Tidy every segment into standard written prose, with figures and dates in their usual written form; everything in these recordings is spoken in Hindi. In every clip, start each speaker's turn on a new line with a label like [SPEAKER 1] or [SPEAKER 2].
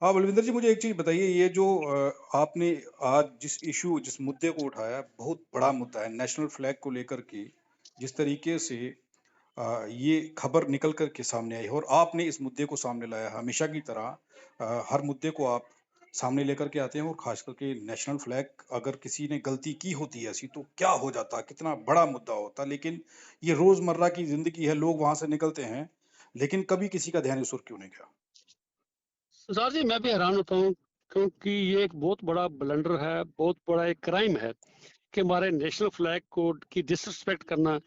[SPEAKER 1] हाँ, बलविंदर जी मुझे एक चीज़ बताइए ये जो आपने आज जिस मुद्दे को उठाया बहुत बड़ा मुद्दा है नेशनल फ्लैग को लेकर के जिस तरीके से ये खबर निकल कर के सामने आई है और आपने इस मुद्दे को सामने लाया हमेशा की तरह हर मुद्दे को आप सामने लेकर के आते हैं और खास करके नेशनल फ्लैग अगर किसी ने गलती की होती है ऐसी तो क्या हो जाता कितना बड़ा मुद्दा होता लेकिन ये रोजमर्रा की जिंदगी है लोग वहां से निकलते हैं लेकिन कभी किसी का ध्यान इस ओर क्यों नहीं गया।
[SPEAKER 2] सर जी, मैं भी हैरान होता हूँ क्योंकि ये एक बहुत बड़ा ब्लंडर है, बहुत बड़ा एक क्राइम है कि हमारे नेशनल फ्लैग को की डिसरिस्पेक्ट करना।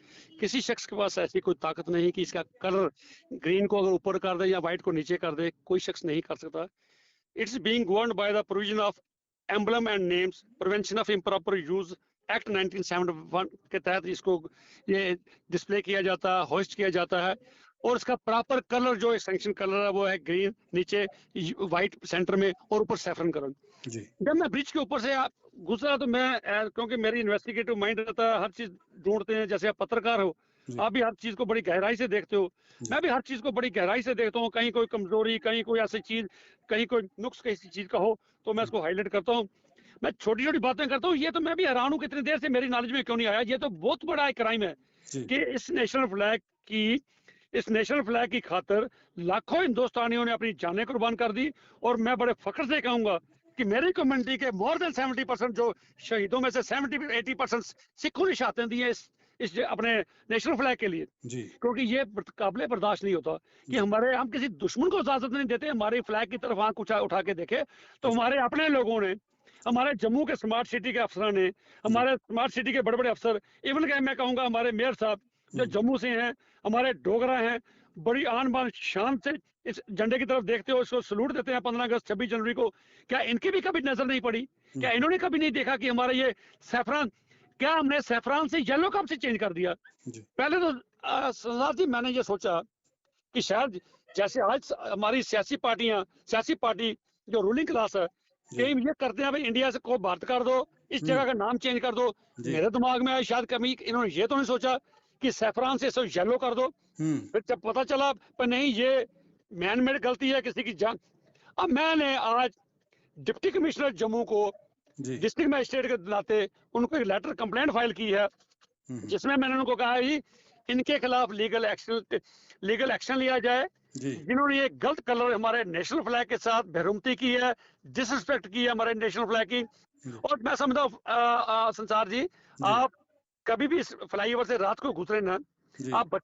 [SPEAKER 2] किसी शख्स के पास ऐसी कोई ताकत नहीं कि इसका कलर ग्रीन को अगर ऊपर कर दे या व्हाइट को नीचे कर दे, कोई शख्स नहीं कर सकता। It's being governed by the provision of emblem and names prevention of improper use act 1971 के तहत इसको ये डिस्प्ले किया जाता है, होस्ट किया जाता है। और इसका प्रॉपर कलर जो सैंक्शन कलर है वो है ग्रीन, नीचे व्हाइट सेंटर में और ऊपर सैफरन कलर।
[SPEAKER 1] जी।
[SPEAKER 2] जब मैं ब्रिज के ऊपर से गुजरा तो मैं क्योंकि मेरी इन्वेस्टिगेटिव माइंड रहता है, हर चीज ढूंढते हैं, जैसे आप पत्रकार हो,
[SPEAKER 1] जी।
[SPEAKER 2] आप भी हर चीज को बड़ी गहराई से देखते हो।
[SPEAKER 1] जी।
[SPEAKER 2] मैं भी हर चीज को बड़ी गहराई से देखता हूँ, कहीं कोई कमजोरी, कहीं कोई ऐसी चीज, कहीं कोई नुक्स किसी चीज का हो तो मैं इसको हाईलाइट करता हूँ। मैं छोटी छोटी बातें करता हूँ। ये तो मैं भी हैरान हूँ कितनी देर से मेरी नॉलेज में क्यों नहीं आया। ये तो बहुत बड़ा एक क्राइम है
[SPEAKER 1] जी।
[SPEAKER 2] कि इस नेशनल फ्लैग की खातिर लाखों हिंदुस्तानियों ने अपनी जानें कुर्बान कर दी। और मैं बड़े फख्र से कहूंगा कि मेरी कम्युनिटी के मोर देन 70% जो शहीदों में से 70-80% सिखों ने शहादतें दी हैं इस अपने नेशनल फ्लैग के लिए।
[SPEAKER 1] जी।
[SPEAKER 2] क्योंकि ये काबिले बर्दाश्त नहीं होता कि
[SPEAKER 1] जी।
[SPEAKER 2] हम किसी दुश्मन को इजाजत नहीं देते हमारे फ्लैग की तरफ आंख उठा के देखे। तो
[SPEAKER 1] जी।
[SPEAKER 2] हमारे अपने लोगों ने, हमारे जम्मू के स्मार्ट सिटी के अफसरों ने,
[SPEAKER 1] जी।
[SPEAKER 2] हमारे स्मार्ट सिटी के बड़े बड़े अफसर, इवन के मैं कहूंगा हमारे मेयर साहब जो
[SPEAKER 1] हुँ।
[SPEAKER 2] जम्मू से हैं, हमारे डोगरा हैं, बड़ी आन बान शान से इस झंडे की तरफ देखते हो, इसको सलूट देते हैं 15 अगस्त 26 जनवरी को। क्या इनकी भी कभी नजर नहीं पड़ी?
[SPEAKER 1] हुँ।
[SPEAKER 2] क्या इन्होंने कभी नहीं देखा कि हमारे ये सैफरान, क्या हमने सैफरान से येलो कब से चेंज कर दिया?
[SPEAKER 1] जी।
[SPEAKER 2] पहले तो सरदार जी मैंने ये सोचा कि शायद जैसे आज हमारी सियासी पार्टी जो रूलिंग क्लास है,
[SPEAKER 1] जी।
[SPEAKER 2] कहीं ये करते हैं भाई इंडिया से को भारत कर दो, इस
[SPEAKER 1] हुँ।
[SPEAKER 2] जगह का नाम चेंज कर दो।
[SPEAKER 1] जी।
[SPEAKER 2] मेरे दिमाग में आया शायद कभी इन्होंने ये तो नहीं सोचा कि सैफरान से सब येलो कर दो।
[SPEAKER 1] हुँ।
[SPEAKER 2] फिर जब पता चला पर नहीं, ये मैन मेड गलती है किसी की जान। अब मैंने आज डिप्टी कमिश्नर जम्मू को
[SPEAKER 1] जी।
[SPEAKER 2] डिस्ट्रिक्ट मजिस्ट्रेट के नाते उनको एक लेटर कंप्लेंट फाइल की है,
[SPEAKER 1] हुँ। हुँ।
[SPEAKER 2] जिसमें मैंने उनको कहा है इनके खिलाफ लीगल एक्शन लिया जाए।
[SPEAKER 1] जी।
[SPEAKER 2] जिन्होंने ये गलत कलर हमारे नेशनल फ्लैग के साथ बेरुमती की है, डिसरिस्पेक्ट की है हमारे नेशनल फ्लैग की।
[SPEAKER 1] जी।
[SPEAKER 2] और मैं समझता हूँ संसार जी,
[SPEAKER 1] जी।
[SPEAKER 2] आप कभी भी इस फ्लाईओवर से रात को गुजरे ना,
[SPEAKER 1] जी।
[SPEAKER 2] आप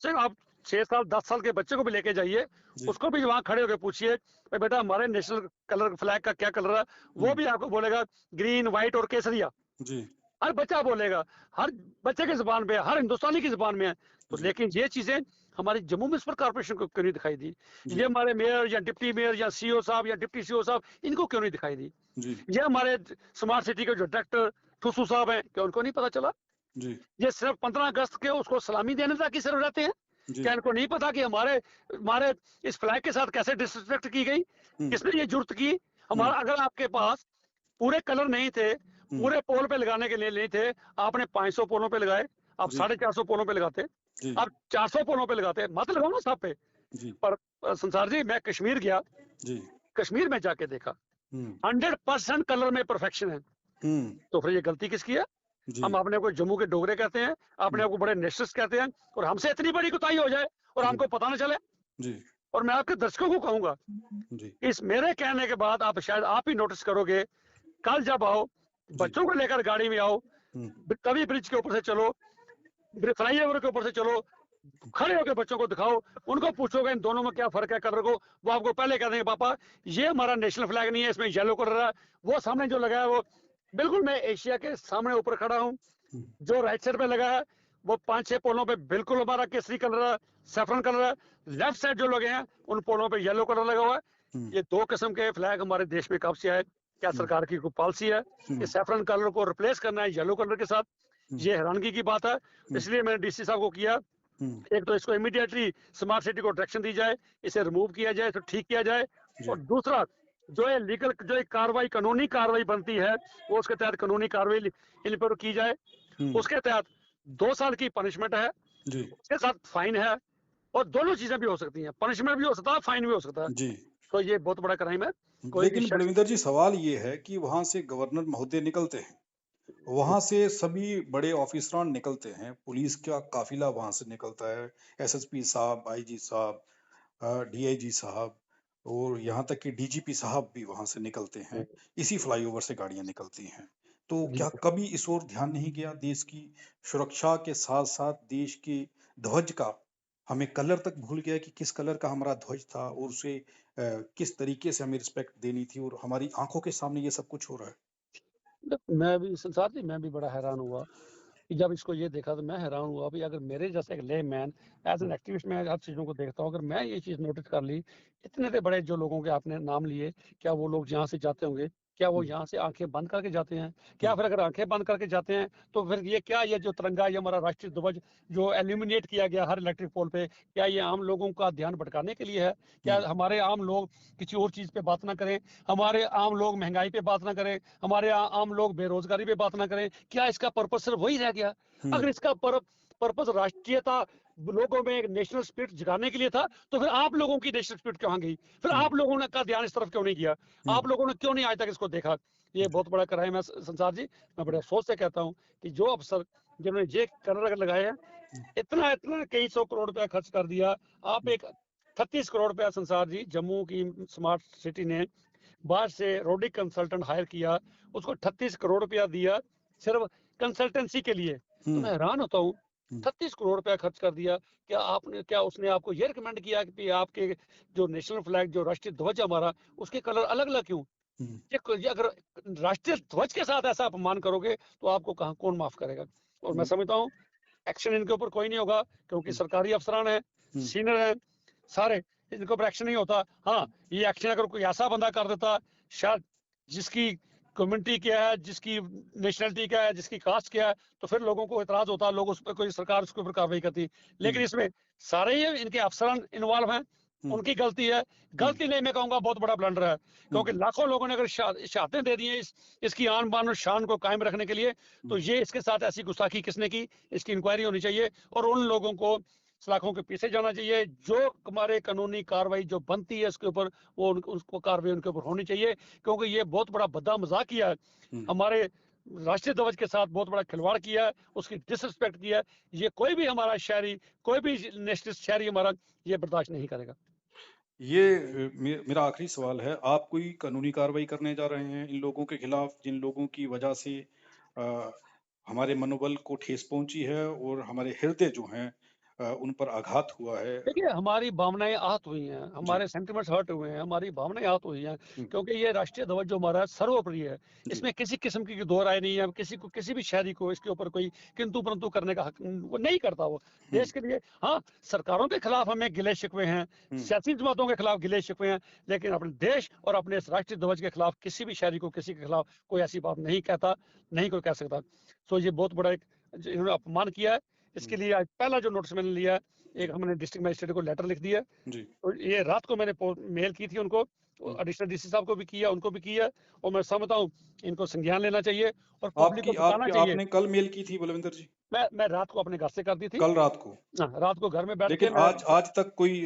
[SPEAKER 2] 6 साल 10 साल के बच्चे को भी लेके जाइए,
[SPEAKER 1] जी।
[SPEAKER 2] उसको भी वहां खड़े होकर पूछिए भाई बेटा हमारे नेशनल कलर फ्लैग का क्या कलर है, वो
[SPEAKER 1] हुँ।
[SPEAKER 2] भी आपको बोलेगा ग्रीन व्हाइट और केसरिया।
[SPEAKER 1] जी।
[SPEAKER 2] हर बच्चा बोलेगा, हर बच्चे की जुबान पे है, हर हिंदुस्तानी की जुबान में है। तो
[SPEAKER 1] जी।
[SPEAKER 2] लेकिन ये चीजें हमारी जम्मू म्युनिसिपल कॉर्पोरेशन को क्यों नहीं दिखाई दी? ये
[SPEAKER 1] जी।
[SPEAKER 2] हमारे मेयर या डिप्टी मेयर या सीओ साहब या डिप्टी सीओ साहब, इनको क्यों नहीं दिखाई दी?
[SPEAKER 1] जी।
[SPEAKER 2] ये हमारे स्मार्ट सिटी के जो डायरेक्टर ठुसू साहब हैं, क्या उनको नहीं पता चला?
[SPEAKER 1] जी।
[SPEAKER 2] ये सिर्फ 15 अगस्त के उसको सलामी देने तक ही सिर्फ रहते हैं।
[SPEAKER 1] जी।
[SPEAKER 2] क्या इनको नहीं पता कि हमारे हमारे इस फ्लैग के साथ कैसे डिसरिस्पेक्ट की गई?
[SPEAKER 1] हुँ।
[SPEAKER 2] किसने ये जुर्त की?
[SPEAKER 1] हुँ।
[SPEAKER 2] हमारा अगर आपके पास पूरे कलर नहीं थे,
[SPEAKER 1] हुँ।
[SPEAKER 2] पूरे पोल पे लगाने के लिए नहीं थे, आपने 500 पोलों पे लगाए, आप
[SPEAKER 1] जी।
[SPEAKER 2] 450 पोलों पे लगाते,
[SPEAKER 1] जी।
[SPEAKER 2] आप 400 पोलों पे लगाते, मत लगाओ ना सब पे।
[SPEAKER 1] जी।
[SPEAKER 2] पर संसार जी मैं कश्मीर गया,
[SPEAKER 1] जी।
[SPEAKER 2] कश्मीर में जाके देखा
[SPEAKER 1] हुँ।
[SPEAKER 2] 100% कलर में परफेक्शन है।
[SPEAKER 1] हुँ।
[SPEAKER 2] तो फिर ये गलती किसकी है?
[SPEAKER 1] जी।
[SPEAKER 2] हम अपने को जम्मू के डोगरे कहते हैं, अपने
[SPEAKER 1] हुँ।
[SPEAKER 2] आप को बड़े नेशनलिस्ट कहते हैं, और हमसे इतनी बड़ी कुताही हो जाए और
[SPEAKER 1] जी।
[SPEAKER 2] हमको पता ना चले।
[SPEAKER 1] जी।
[SPEAKER 2] और मैं आपके दर्शकों को कहूंगा,
[SPEAKER 1] जी।
[SPEAKER 2] इस मेरे कहने के बाद आप शायद आप ही नोटिस करोगे, कल जब आओ,
[SPEAKER 1] जी।
[SPEAKER 2] बच्चों को लेकर गाड़ी में आओ,
[SPEAKER 1] हुँ।
[SPEAKER 2] तभी ब्रिज के ऊपर से चलो, फ्लाईओवर के ऊपर से चलो, खड़े होकर बच्चों को दिखाओ, उनको पूछोगे इन दोनों में क्या फर्क है कलर को, वो आपको पहले कह देंगे पापा ये हमारा नेशनल फ्लैग नहीं है, इसमें येलो कलर है। वो सामने जो लगा है वो बिल्कुल, मैं एशिया के सामने ऊपर खड़ा हूँ,
[SPEAKER 1] हुँ।
[SPEAKER 2] जो राइट साइड पे लगा है वो 5-6 पोलों पे बिल्कुल हमारा केसरी कलर है, सैफरन कलर है। लेफ्ट साइड जो लगे हैं उन पोलों पे येलो कलर लगा हुआ है।
[SPEAKER 1] हुँ।
[SPEAKER 2] ये दो किस्म के फ्लैग हमारे देश में कब से आए? क्या
[SPEAKER 1] हुँ।
[SPEAKER 2] सरकार की कोई पॉलिसी है
[SPEAKER 1] हुँ।
[SPEAKER 2] कि सैफरन कलर को रिप्लेस करना है येलो कलर के साथ?
[SPEAKER 1] हुँ।
[SPEAKER 2] ये हैरानगी की बात है।
[SPEAKER 1] हुँ।
[SPEAKER 2] इसलिए मैंने डीसी साहब को किया,
[SPEAKER 1] हुँ।
[SPEAKER 2] एक तो इसको इमीडिएटली स्मार्ट सिटी को डायरेक्शन दी जाए, इसे रिमूव किया जाए, तो ठीक किया जाए।
[SPEAKER 1] जी।
[SPEAKER 2] और दूसरा, जो एक कार्रवाई, कानूनी कार्रवाई बनती है, वो उसके तहत कानूनी कार्रवाई इन पर की जाए।
[SPEAKER 1] हुँ।
[SPEAKER 2] उसके तहत 2 साल की पनिशमेंट है,
[SPEAKER 1] जी।
[SPEAKER 2] उसके साथ फाइन है, और दोनों चीजें भी हो सकती हैं, पनिशमेंट भी हो सकता है, फाइन भी हो सकता है।
[SPEAKER 1] जी।
[SPEAKER 2] तो ये बहुत बड़ा क्राइम है। कोई भी
[SPEAKER 1] लेकिन
[SPEAKER 2] शख्स
[SPEAKER 1] बलविंदर जी, सवाल ये है कि वहाँ से गवर्नर महोदय निकलते हैं,
[SPEAKER 2] जी,
[SPEAKER 1] वहाँ से सभी बड़े ऑफिसरान निकलते हैं, पुलिस का काफिला वहाँ से निकलता है, एसएसपी साहब, आईजी साहब, डीआईजी साहब और यहाँ तक कि डीजीपी साहब भी वहाँ से निकलते हैं, इसी फ्लाईओवर से गाड़ियाँ निकलती हैं। तो
[SPEAKER 2] जी,
[SPEAKER 1] क्या कभी इस ओर ध्यान नहीं गया? देश की सुरक्षा के साथ-साथ देश के ध्वज का हमें कलर तक भूल गया कि किस कलर का हमारा ध्वज था और उसे किस तरीके से हमें रिस्पेक्ट देनी थी और हमारी आँखों के सामने ये सब कुछ हो रहा है।
[SPEAKER 2] मैं भी संसार जी, मैं भी बड़ा हैरान हुआ कि जब इसको ये देखा तो मैं हैरान हुआ भी, अगर मेरे जैसे एक layman as an
[SPEAKER 1] um,
[SPEAKER 2] activist मैं हर चीज़ों को देखता हूँ, अगर मैं ये चीज़ नोटिस कर ली, इतने से बड़े जो लोगों के आपने नाम लिए, क्या वो लोग यहाँ से जाते होंगे? क्या वो
[SPEAKER 1] हुँ,
[SPEAKER 2] यहाँ से आंखें बंद करके जाते हैं? क्या
[SPEAKER 1] हुँ,
[SPEAKER 2] फिर अगर आंखें बंद करके जाते हैं तो फिर ये क्या, ये जो तिरंगा, ये हमारा राष्ट्रीय ध्वज जो एल्यूमिनेट किया गया हर इलेक्ट्रिक पोल पे, क्या ये आम लोगों का ध्यान भटकाने के लिए है? क्या
[SPEAKER 1] हुँ,
[SPEAKER 2] हमारे आम लोग किसी और चीज़ पे बात ना करें, हमारे आम लोग महंगाई पे बात ना करें, हमारे आम लोग बेरोजगारी पे बात ना करें? क्या इसका पर्पज सिर्फ वही रह गया?
[SPEAKER 1] हुँ,
[SPEAKER 2] अगर इसका पर्पस राष्ट्रीयता, लोगों में एक नेशनल स्पिरिट जगाने के लिए था, तो फिर आप लोगों की नेशनल स्पिरिट कहाँ गई? फिर
[SPEAKER 1] हुँ,
[SPEAKER 2] आप लोगों ने का ध्यान इस तरफ क्यों नहीं किया?
[SPEAKER 1] हुँ,
[SPEAKER 2] आप लोगों ने क्यों नहीं आज तक इसको देखा? ये
[SPEAKER 1] जी,
[SPEAKER 2] बहुत बड़ा क्राइम है संसार जी। मैं बड़े अफसोस से कहता हूँ कि जो अफसर जिन्होंने ये कलर लगाए हैं,
[SPEAKER 1] हुँ,
[SPEAKER 2] इतना इतना कई सौ करोड़ रुपया खर्च कर दिया। आप
[SPEAKER 1] हुँ,
[SPEAKER 2] एक 36 करोड़ रुपया संसार जी, जम्मू की स्मार्ट सिटी ने बाहर से रोडी कंसल्टेंट हायर किया, उसको 38 करोड़ रुपया दिया सिर्फ कंसल्टेंसी के लिए। तो
[SPEAKER 1] हुँ,
[SPEAKER 2] मैं हैरान होता हूँ,
[SPEAKER 1] हुँ,
[SPEAKER 2] 36 करोड़ रुपया खर्च कर दिया। क्या उसने आपको ये रिकमेंड किया कि आपके जो नेशनल फ्लैग, जो राष्ट्रीय ध्वज है हमारा, उसके कलर अलग अलग क्यों?
[SPEAKER 1] हुँ,
[SPEAKER 2] ये अगर राष्ट्रीय ध्वज के साथ ऐसा अपमान करोगे तो आपको कहाँ कौन माफ करेगा? और मैं
[SPEAKER 1] हुँ,
[SPEAKER 2] समझता हूँ एक्शन इनके ऊपर कोई नहीं होगा, क्योंकि
[SPEAKER 1] हुँ,
[SPEAKER 2] सरकारी अफसरान है,
[SPEAKER 1] हुँ,
[SPEAKER 2] सीनियर है सारे, इनके ऊपर एक्शन नहीं होता। हाँ, ये एक्शन अगर कोई ऐसा बंदा कर देता, शायद जिसकी कम्युनिटी क्या है, जिसकी नेशनलिटी क्या है, जिसकी कास्ट क्या है, तो फिर लोगों को इतराज होता, लोग उस पर, कोई सरकार उसके ऊपर कार्रवाई करती। लेकिन
[SPEAKER 1] हुँ,
[SPEAKER 2] इसमें सारे ही इनके अफसरान इन्वॉल्व हैं,
[SPEAKER 1] हुँ,
[SPEAKER 2] उनकी गलती है।
[SPEAKER 1] हुँ,
[SPEAKER 2] गलती नहीं, मैं कहूंगा बहुत बड़ा ब्लंडर है,
[SPEAKER 1] हुँ,
[SPEAKER 2] क्योंकि लाखों लोगों ने अगर शहादतें दे दी हैं इसकी आन बान और शान को कायम रखने के लिए, तो
[SPEAKER 1] हुँ,
[SPEAKER 2] ये इसके साथ ऐसी गुस्ताखी किसने की, इसकी इंक्वायरी होनी चाहिए और उन लोगों को सलाखों के पीछे जाना चाहिए। जो हमारे कानूनी कार्रवाई जो बनती है इसके ऊपर, वो उसको कार्रवाई उनके ऊपर होनी चाहिए, क्योंकि ये बहुत बड़ा भद्दा मजाक किया है
[SPEAKER 1] हुँ।
[SPEAKER 2] हमारे राष्ट्रीय ध्वज के साथ, बहुत बड़ा खिलवाड़ किया है, उसकी डिसरिस्पेक्ट किया है। ये कोई भी हमारा शहरी, कोई भी नेशनलिस्ट शहरी हमारा ये बर्दाश्त नहीं करेगा।
[SPEAKER 1] ये मेरा आखिरी सवाल है, आप कोई कानूनी कार्रवाई करने जा रहे हैं इन लोगों के खिलाफ जिन लोगों की वजह से अ, हमारे मनोबल को ठेस पहुँची है और हमारे हृदय जो हैं उन पर आघात हुआ है?
[SPEAKER 2] देखिए, हमारी भावनाएँ आहत हुई हैं,
[SPEAKER 1] जी।
[SPEAKER 2] हमारे सेंटिमेंट्स हर्ट हुए हैं, हमारी भावनाएँ आहत हुई हैं,
[SPEAKER 1] हुँ,
[SPEAKER 2] क्योंकि ये राष्ट्रीय ध्वज जो हमारा है सर्वोपरि है।
[SPEAKER 1] जी।
[SPEAKER 2] इसमें किसी किस्म की दो राय नहीं है, किसी को, किसी भी शहरी को इसके ऊपर कोई किंतु-परंतु करने का हक वो नहीं करता वो।
[SPEAKER 1] हुँ,
[SPEAKER 2] देश के लिए हाँ, सरकारों के खिलाफ हमें गिले-शिकवे हैं,
[SPEAKER 1] हुँ,
[SPEAKER 2] सियासी जमातों के खिलाफ गिले-शिकवे हैं, लेकिन अपने देश और अपने इस राष्ट्रीय ध्वज के खिलाफ किसी भी शहरी को, किसी के खिलाफ कोई ऐसी बात नहीं कहता, नहीं कोई कह सकता। सो ये बहुत बड़ा एक इन्होंने अपमान किया है। इसके
[SPEAKER 1] हुँ,
[SPEAKER 2] लिए आज पहला जो नोटिस मैंने लिया है, एक हमने डिस्ट्रिक्ट मजिस्ट्रेट को लेटर लिख दिया है।
[SPEAKER 1] जी।
[SPEAKER 2] और ये रात को मैंने मेल की थी उनको,
[SPEAKER 1] हुँ।
[SPEAKER 2] एडिशनल डीसी साहब को भी किया, उनको भी किया, और मैं समझता हूँ इनको संज्ञान लेना चाहिए और पब्लिक को
[SPEAKER 1] आपकी
[SPEAKER 2] बताना
[SPEAKER 1] आपकी
[SPEAKER 2] चाहिए।
[SPEAKER 1] आपने कल मेल की थी बलविंदर जी?
[SPEAKER 2] मैं रात को अपने घर से कर दी थी।
[SPEAKER 1] कल रात को।
[SPEAKER 2] हाँ, रात को घर में बैठ
[SPEAKER 1] लेकिन
[SPEAKER 2] के मैं
[SPEAKER 1] आज आज तक कोई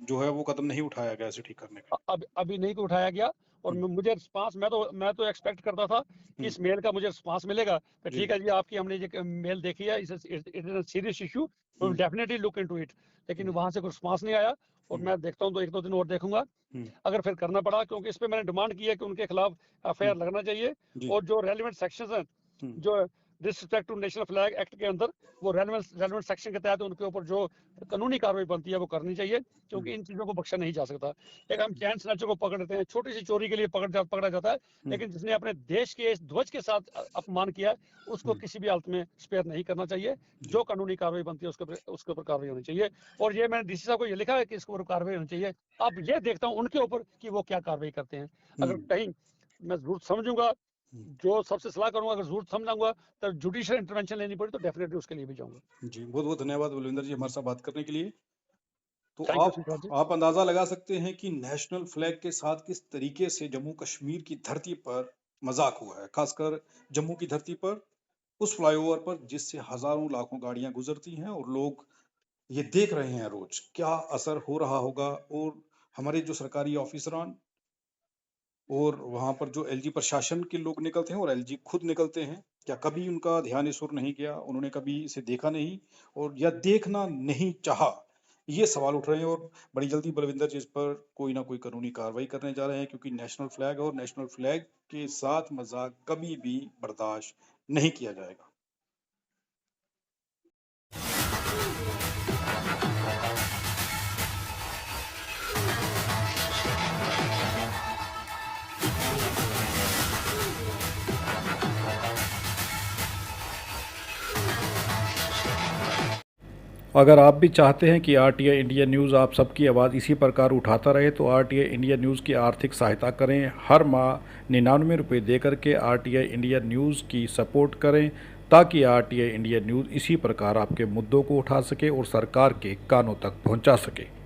[SPEAKER 1] जो है वो कदम नहीं उठाया गया इसे ठीक करने का।
[SPEAKER 2] अभी नहीं को उठाया गया। और
[SPEAKER 1] हुँ,
[SPEAKER 2] मुझे रिस्पांस, मैं तो एक्सपेक्ट करता था कि
[SPEAKER 1] हुँ,
[SPEAKER 2] इस मेल का मुझे रिस्पांस मिलेगा, तो
[SPEAKER 1] जी।
[SPEAKER 2] ठीक है जी, आपकी हमने ये मेल देखी है, it is a serious issue, we will
[SPEAKER 1] um,
[SPEAKER 2] definitely look into it. लेकिन
[SPEAKER 1] हुँ,
[SPEAKER 2] वहां से कोई रिस्पांस नहीं आया, और
[SPEAKER 1] हुँ,
[SPEAKER 2] मैं देखता हूँ तो एक दो दिन और देखूंगा,
[SPEAKER 1] हुँ,
[SPEAKER 2] अगर फिर करना पड़ा, क्योंकि इस पे मैंने डिमांड की है कि उनके खिलाफ
[SPEAKER 1] हुँ,
[SPEAKER 2] एफआईआर लगना चाहिए।
[SPEAKER 1] जी।
[SPEAKER 2] और जो रेलिवेंट सेक्शंस हैं,
[SPEAKER 1] हुँ,
[SPEAKER 2] जो disrespect to national flag act के अंदर, वो रेलिवेंट रेलिवेंट सेक्शन के तहत उनके ऊपर जो कानूनी कार्रवाई बनती है वो करनी चाहिए,
[SPEAKER 1] हुँ,
[SPEAKER 2] क्योंकि इन चीजों को बख्शा नहीं जा सकता। एक हम चैन स्नैचर को पकड़ लेते हैं, छोटी सी चोरी के लिए पकड़ा जाता है,
[SPEAKER 1] हुँ,
[SPEAKER 2] लेकिन जिसने अपने देश के इस ध्वज के साथ अपमान किया है, उसको
[SPEAKER 1] हुँ,
[SPEAKER 2] किसी भी हालत में स्पेयर नहीं करना चाहिए।
[SPEAKER 1] जी।
[SPEAKER 2] जो कानूनी कार्रवाई बनती है उसके ऊपर कार्रवाई होनी चाहिए। और ये मैंने डीसी साहब को ये लिखा है कि इसके ऊपर कार्रवाई होनी चाहिए। अब ये देखता हूँ उनके ऊपर कि वो क्या कार्रवाई करते हैं।
[SPEAKER 1] हुँ,
[SPEAKER 2] अगर कहीं मैं जरूरत समझूंगा,
[SPEAKER 1] हुँ,
[SPEAKER 2] जो सबसे सलाह करूंगा, अगर जरूरत समझाऊंगा, तो जुडिशियल इंटरवेंशन लेनी पड़ी तो डेफिनेटली उसके लिए भी जाऊंगा।
[SPEAKER 1] जी। बहुत-बहुत धन्यवाद बलविंदर जी हमारे साथ बात करने के लिए। तो
[SPEAKER 2] थैंक यू
[SPEAKER 1] आप
[SPEAKER 2] श्रीकांत जी।
[SPEAKER 1] आप अंदाज़ा लगा सकते हैं कि नेशनल फ्लैग के साथ किस तरीके से जम्मू कश्मीर की धरती पर मज़ाक हुआ है। ख़ासकर जम्मू की धरती पर, उस फ्लाईओवर पर जिससे हज़ारों लाखों गाड़ियाँ गुज़रती हैं और लोग ये देख रहे हैं रोज़। क्या असर हो रहा होगा और हमारे जो सरकारी ऑफिसरान और वहाँ पर जो एलजी प्रशासन के लोग निकलते हैं और एलजी खुद निकलते हैं, क्या कभी उनका ध्यान इस ओर नहीं गया? उन्होंने कभी इसे देखा नहीं और या देखना नहीं चाहा? ये सवाल उठ रहे हैं और बड़ी जल्दी बलविंदर जी इस पर कोई ना कोई कानूनी कार्रवाई करने जा रहे हैं, क्योंकि नेशनल फ्लैग है और नेशनल फ्लैग के साथ मज़ाक कभी भी बर्दाश्त नहीं किया जाएगा।
[SPEAKER 3] अगर आप भी चाहते हैं कि आरटीआई इंडिया न्यूज़ आप सबकी आवाज़ इसी प्रकार उठाता रहे तो आरटीआई इंडिया न्यूज़ की आर्थिक सहायता करें। हर माह 99 रुपये देकर के आरटीआई इंडिया न्यूज़ की सपोर्ट करें, ताकि आरटीआई इंडिया न्यूज़ इसी प्रकार आपके मुद्दों को उठा सके और सरकार के कानों तक पहुंचा सके।